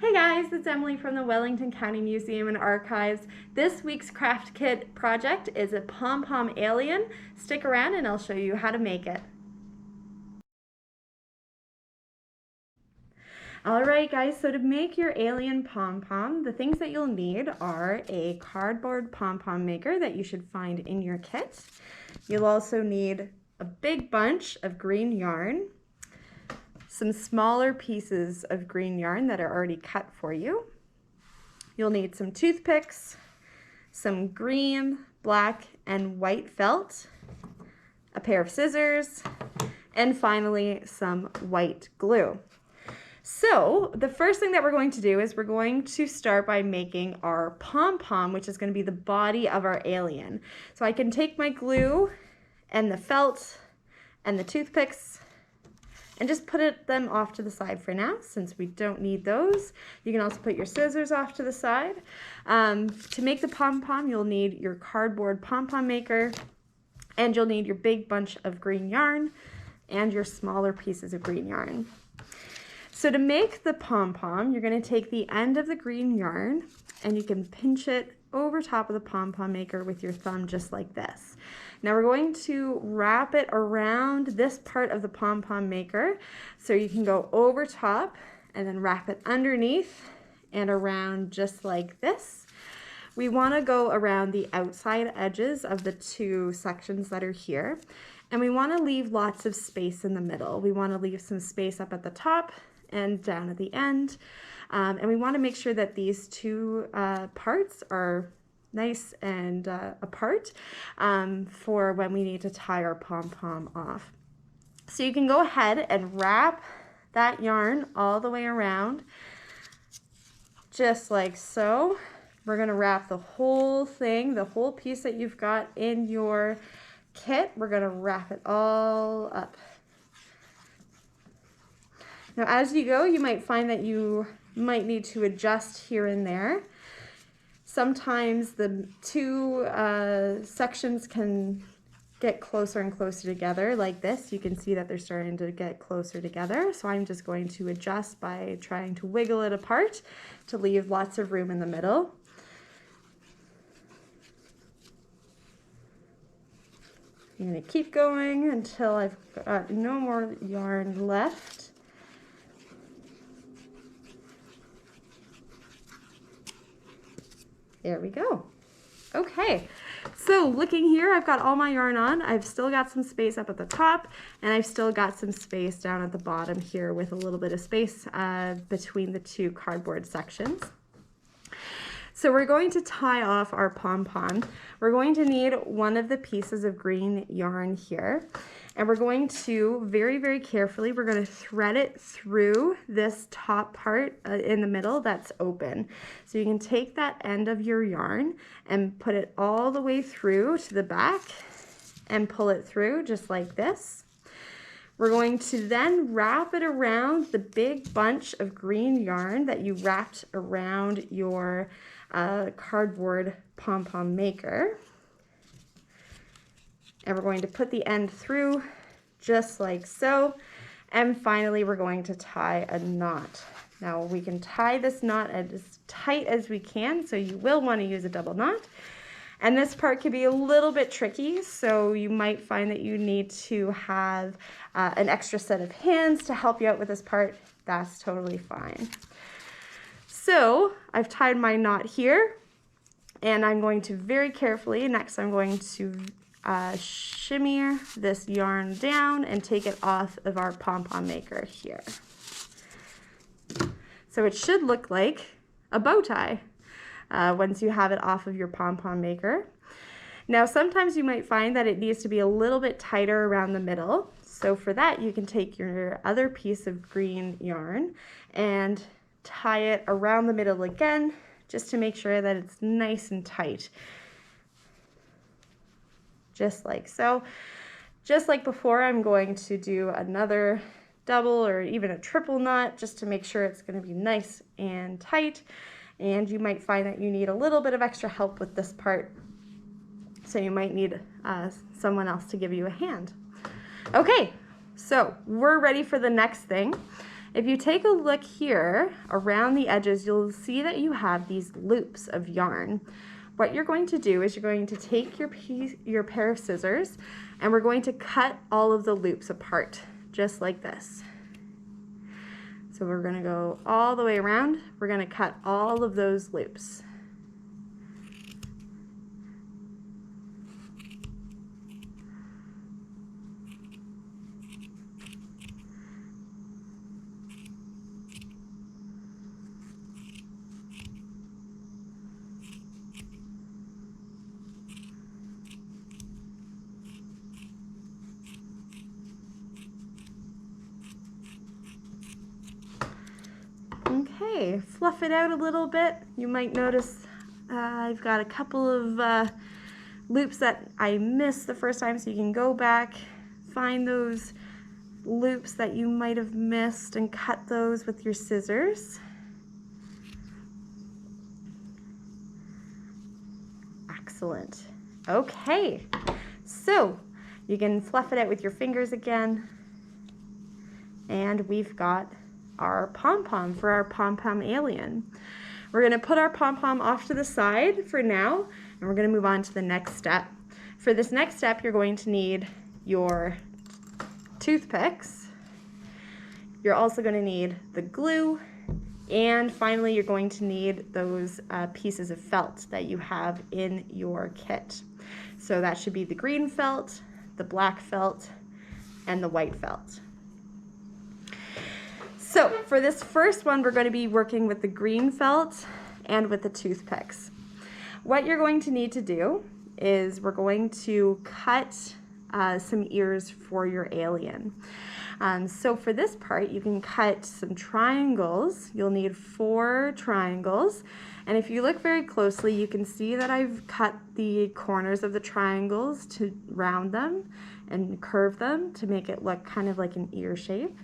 Hey guys, it's Emily from the Wellington County Museum and Archives. This week's craft kit project is a Pom Pom alien. Stick around and I'll show you how to make it. Alright guys, so to make your alien Pom Pom, the things that you'll need are a cardboard Pom Pom maker that you should find in your kit. You'll also need a big bunch of green yarn, some smaller pieces of green yarn that are already cut for you. You'll need some toothpicks, some green, black, and white felt, a pair of scissors, and finally some white glue. So the first thing that we're going to do is we're going to start by making our pom-pom, which is going to be the body of our alien. So I can take my glue and the felt and the toothpicks and just put them off to the side for now, since we don't need those. You can also put your scissors off to the side. To make the pom-pom, you'll need your cardboard pom-pom maker, and you'll need your big bunch of green yarn and your smaller pieces of green yarn. So to make the pom-pom, you're gonna take the end of the green yarn and you can pinch it over top of the pom-pom maker with your thumb just like this. Now we're going to wrap it around this part of the pom-pom maker. So you can go over top and then wrap it underneath and around just like this. We wanna go around the outside edges of the two sections that are here. And we wanna leave lots of space in the middle. We wanna leave some space up at the top and down at the end. And we want to make sure that these two parts are nice and apart for when we need to tie our pom-pom off. So you can go ahead and wrap that yarn all the way around, just like so. We're going to wrap the whole thing, the whole piece that you've got in your kit. We're going to wrap it all up. Now, as you go, you might find that you might need to adjust here and there. Sometimes the two sections can get closer and closer together like this. You can see that they're starting to get closer together. So I'm just going to adjust by trying to wiggle it apart to leave lots of room in the middle. I'm going to keep going until I've got no more yarn left. There we go. Okay, so looking here, I've got all my yarn on. I've still got some space up at the top, and I've still got some space down at the bottom here with a little bit of space between the two cardboard sections. So we're going to tie off our pom-pom. We're going to need one of the pieces of green yarn here, and we're going to very, very carefully, we're going to thread it through this top part in the middle that's open. So you can take that end of your yarn and put it all the way through to the back and pull it through just like this. We're going to then wrap it around the big bunch of green yarn that you wrapped around your cardboard pom-pom maker. And we're going to put the end through just like so. And finally, we're going to tie a knot. Now we can tie this knot as tight as we can, so you will want to use a double knot. And this part can be a little bit tricky, so you might find that you need to have an extra set of hands to help you out with this part. That's totally fine. So I've tied my knot here, and I'm going to very carefully, next I'm going to shimmy this yarn down and take it off of our pom-pom maker here. So it should look like a bow tie once you have it off of your pom-pom maker. Now sometimes you might find that it needs to be a little bit tighter around the middle. So for that you can take your other piece of green yarn and tie it around the middle again, just to make sure that it's nice and tight. Just like so. Just like before, I'm going to do another double or even a triple knot just to make sure it's going to be nice and tight. And you might find that you need a little bit of extra help with this part, so you might need someone else to give you a hand. Okay, so we're ready for the next thing. If you take a look here around the edges, you'll see that you have these loops of yarn. What you're going to do is you're going to take your pair of scissors, and we're going to cut all of the loops apart, just like this. So we're going to go all the way around. We're going to cut all of those loops. Okay, fluff it out a little bit. You might notice I've got a couple of loops that I missed the first time, so you can go back, find those loops that you might have missed and cut those with your scissors. Excellent. Okay, so you can fluff it out with your fingers again, and we've got our pom-pom for our pom-pom alien. We're going to put our pom-pom off to the side for now, and we're going to move on to the next step. For this next step, you're going to need your toothpicks. You're also going to need the glue, and finally you're going to need those pieces of felt that you have in your kit. So that should be the green felt, the black felt, and the white felt. So for this first one, we're going to be working with the green felt and with the toothpicks. What you're going to need to do is we're going to cut some ears for your alien. So for this part, you can cut some triangles. You'll need 4 triangles. And if you look very closely, you can see that I've cut the corners of the triangles to round them and curve them to make it look kind of like an ear shape.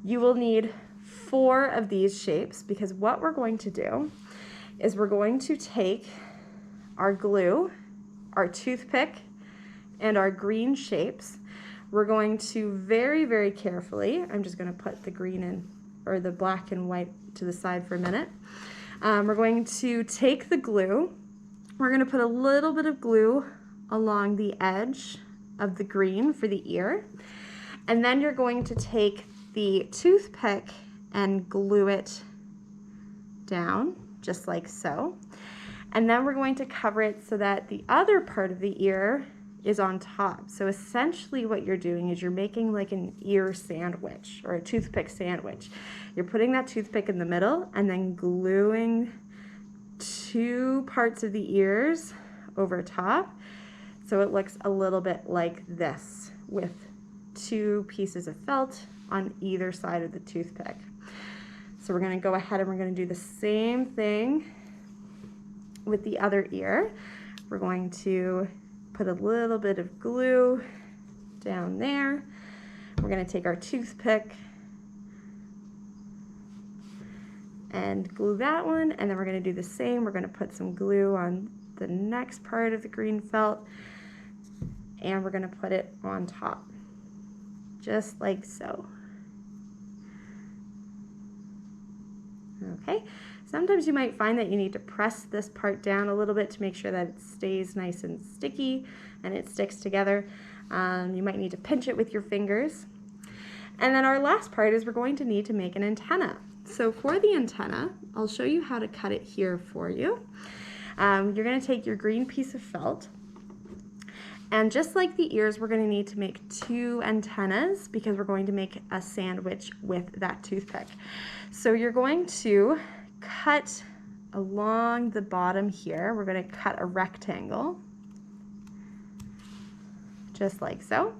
You will need 4 of these shapes, because what we're going to do is we're going to take our glue, our toothpick, and our green shapes. We're going to very, very carefully, I'm just going to put the green in, or the black and white to the side for a minute. We're going to take the glue. We're going to put a little bit of glue along the edge of the green for the ear. And then you're going to take the toothpick and glue it down, just like so. And then we're going to cover it so that the other part of the ear is on top. So essentially what you're doing is you're making like an ear sandwich, or a toothpick sandwich. You're putting that toothpick in the middle and then gluing 2 parts of the ears over top, so it looks a little bit like this, with 2 pieces of felt on either side of the toothpick. So we're going to go ahead and we're going to do the same thing with the other ear. We're going to put a little bit of glue down there. We're going to take our toothpick and glue that one, and then we're going to do the same. We're going to put some glue on the next part of the green felt, and we're going to put it on top, just like so. Okay, sometimes you might find that you need to press this part down a little bit to make sure that it stays nice and sticky and it sticks together. You might need to pinch it with your fingers. And then our last part is we're going to need to make an antenna. So for the antenna, I'll show you how to cut it here for you. You're going to take your green piece of felt, and just like the ears, we're going to need to make 2 antennas because we're going to make a sandwich with that toothpick. So you're going to cut along the bottom here. We're going to cut a rectangle, just like so.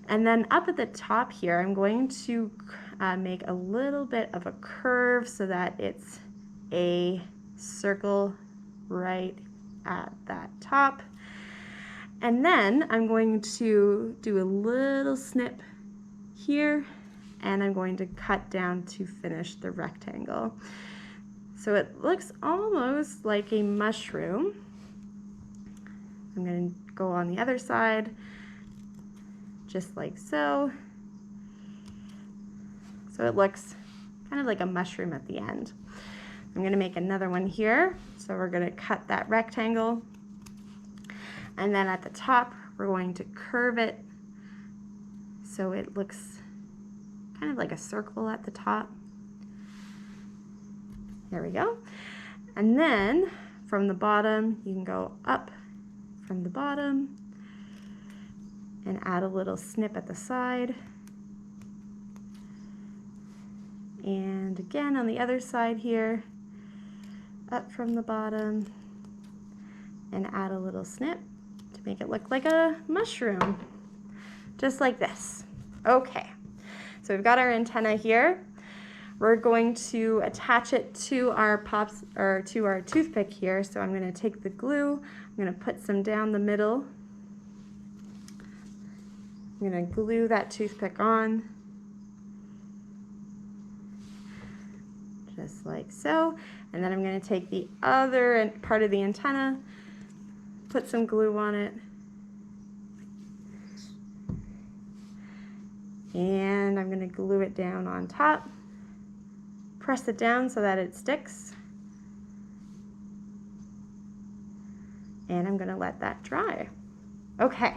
And then up at the top here, I'm going to make a little bit of a curve so that it's a circle right at that top. And then I'm going to do a little snip here, and I'm going to cut down to finish the rectangle. So it looks almost like a mushroom. I'm going to go on the other side, just like so. so it looks kind of like a mushroom at the end. I'm going to make another one here, so we're going to cut that rectangle, and then at the top we're going to curve it so it looks kind of like a circle at the top. There we go. And then from the bottom, you can go up from the bottom and add a little snip at the side. And again on the other side here, up from the bottom and add a little snip to make it look like a mushroom, just like this. Okay, so we've got our antenna here. We're going to attach it to our to our toothpick here. So I'm going to take the glue, I'm going to put some down the middle. I'm going to glue that toothpick on, just like so. And then I'm going to take the other part of the antenna, put some glue on it, and I'm going to glue it down on top. Press it down so that it sticks. And I'm going to let that dry. Okay.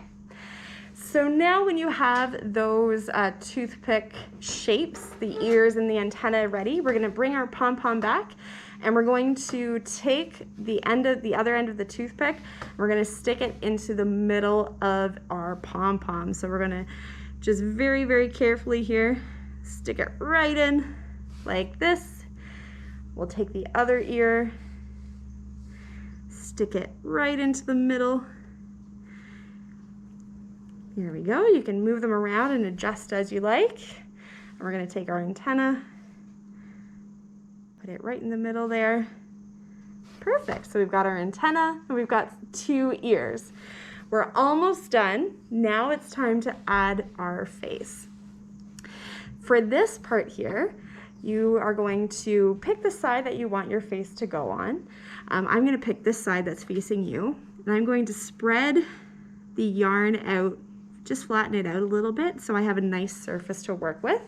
So now when you have those toothpick shapes, the ears and the antenna ready, we're going to bring our pom-pom back, and we're going to take the other end of the toothpick, we're going to stick it into the middle of our pom-pom. So we're going to just very, very carefully here stick it right in like this. We'll take the other ear, stick it right into the middle. Here we go. You can move them around and adjust as you like. And we're going to take our antenna, put it right in the middle there. Perfect. So we've got our antenna and we've got 2 ears. We're almost done. Now it's time to add our face. For this part here, you are going to pick the side that you want your face to go on. I'm going to pick this side that's facing you, and I'm going to spread the yarn out, just flatten it out a little bit so I have a nice surface to work with.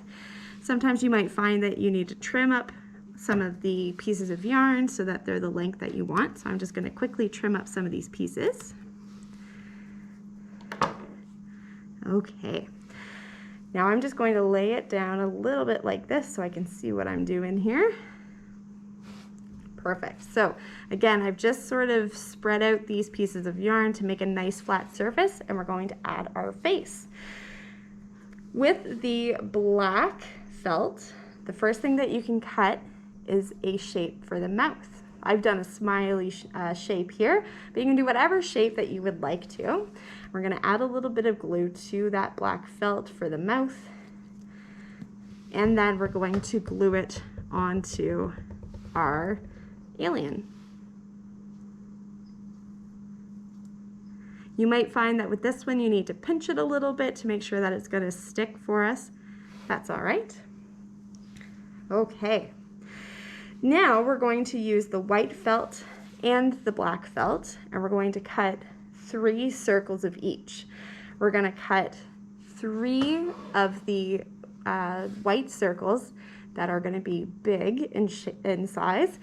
Sometimes you might find that you need to trim up some of the pieces of yarn so that they're the length that you want. So I'm just going to quickly trim up some of these pieces. Okay. Now I'm just going to lay it down a little bit like this so I can see what I'm doing here. Perfect. So again, I've just sort of spread out these pieces of yarn to make a nice flat surface, and we're going to add our face. With the black felt, the first thing that you can cut is a shape for the mouth. I've done a smiley shape here, but you can do whatever shape that you would like to. We're going to add a little bit of glue to that black felt for the mouth, and then we're going to glue it onto our alien. You might find that with this one you need to pinch it a little bit to make sure that it's going to stick for us. That's all right. Okay. Now we're going to use the white felt and the black felt, and we're going to cut 3 circles of each. We're going to cut 3 of the white circles that are going to be big in size,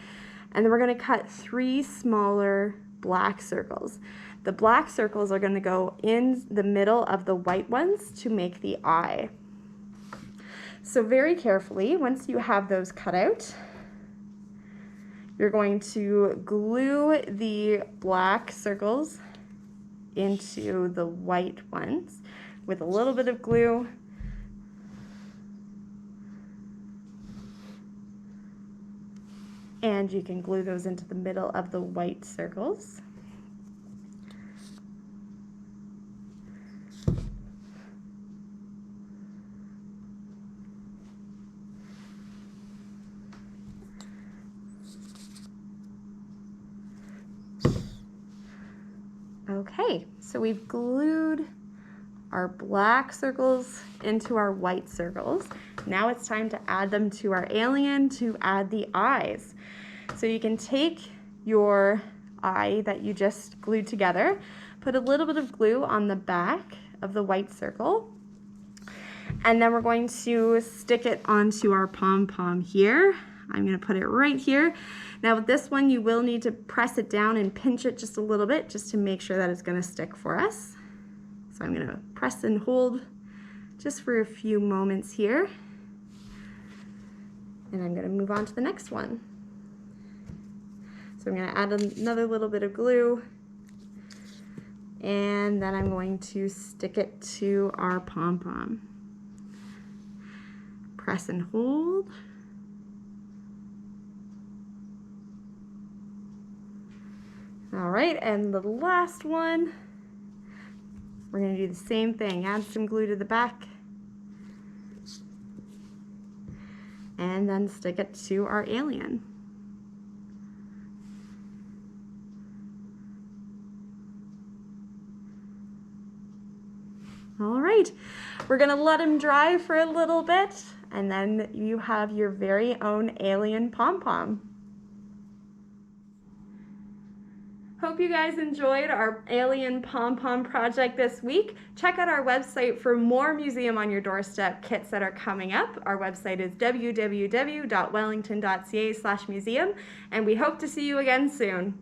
and then we're going to cut 3 smaller black circles. The black circles are going to go in the middle of the white ones to make the eye. So very carefully, once you have those cut out, you're going to glue the black circles into the white ones with a little bit of glue. And you can glue those into the middle of the white circles. Okay, so we've glued our black circles into our white circles. Now it's time to add them to our alien to add the eyes. So you can take your eye that you just glued together, put a little bit of glue on the back of the white circle, And then we're going to stick it onto our pom-pom here. I'm going to put it right here. Now with this one, you will need to press it down and pinch it just a little bit just to make sure that it's going to stick for us. So I'm going to press and hold just for a few moments here. And I'm going to move on to the next one. So I'm going to add another little bit of glue. And then I'm going to stick it to our pom-pom. Press and hold. All right, and the last one, we're going to do the same thing. Add some glue to the back. And then stick it to our alien. All right, we're gonna let him dry for a little bit, and then you have your very own alien pom-pom. Hope you guys enjoyed our alien pom-pom project this week. Check out our website for more Museum on Your Doorstep kits that are coming up. Our website is www.wellington.ca/museum, and we hope to see you again soon.